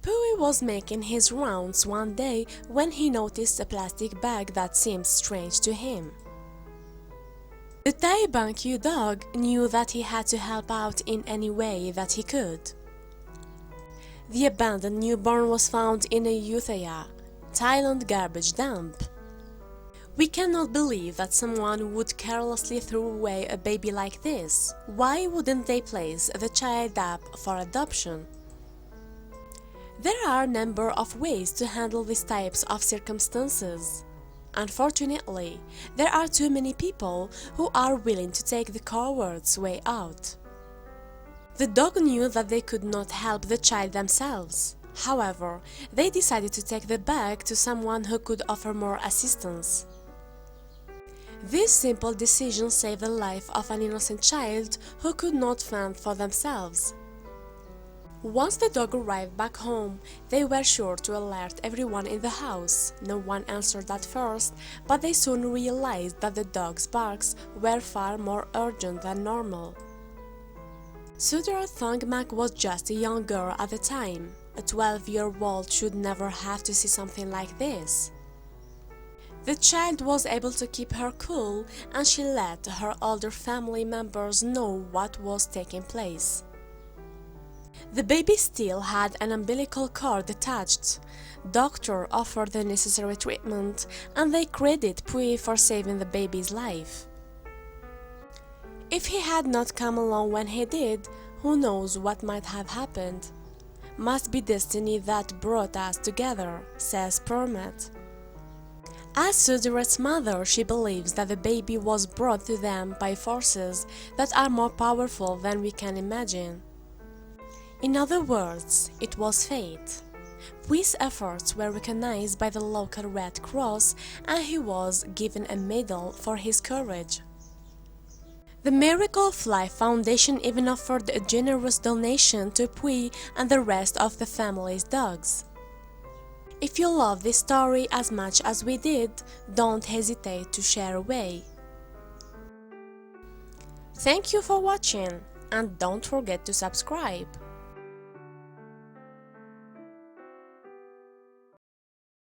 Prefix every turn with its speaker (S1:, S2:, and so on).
S1: Pui was making his rounds one day when he noticed a plastic bag that seemed strange to him. The Taibanku dog knew that he had to help out in any way that he could. The abandoned newborn was found in a Ayutthaya, Thailand garbage dump. We cannot believe that someone would carelessly throw away a baby like this. Why wouldn't they place the child up for adoption? There are a number of ways to handle these types of circumstances. Unfortunately, there are too many people who are willing to take the coward's way out. The dog knew that they could not help the child themselves. However, they decided to take the bag to someone who could offer more assistance. This simple decision saved the life of an innocent child who could not fend for themselves. Once the dog arrived back home, they were sure to alert everyone in the house. No one answered at first, but they soon realized that the dog's barks were far more urgent than normal. Sudra Thongmak was just a young girl at the time. A 12-year-old should never have to see something like this. The child was able to keep her cool, and she let her older family members know what was taking place. The baby still had an umbilical cord attached. Doctor offered the necessary treatment, and they credit Pui for saving the baby's life. If he had not come along when he did, who knows what might have happened. Must be destiny that brought us together, says Permet. As Sudra's mother, she believes that the baby was brought to them by forces that are more powerful than we can imagine. In other words, it was fate. Pui's efforts were recognized by the local Red Cross, and he was given a medal for his courage. The Miracle of Life Foundation even offered a generous donation to Pui and the rest of the family's dogs. If you love this story as much as we did, don't hesitate to share away. Thank you for watching, and don't forget to subscribe.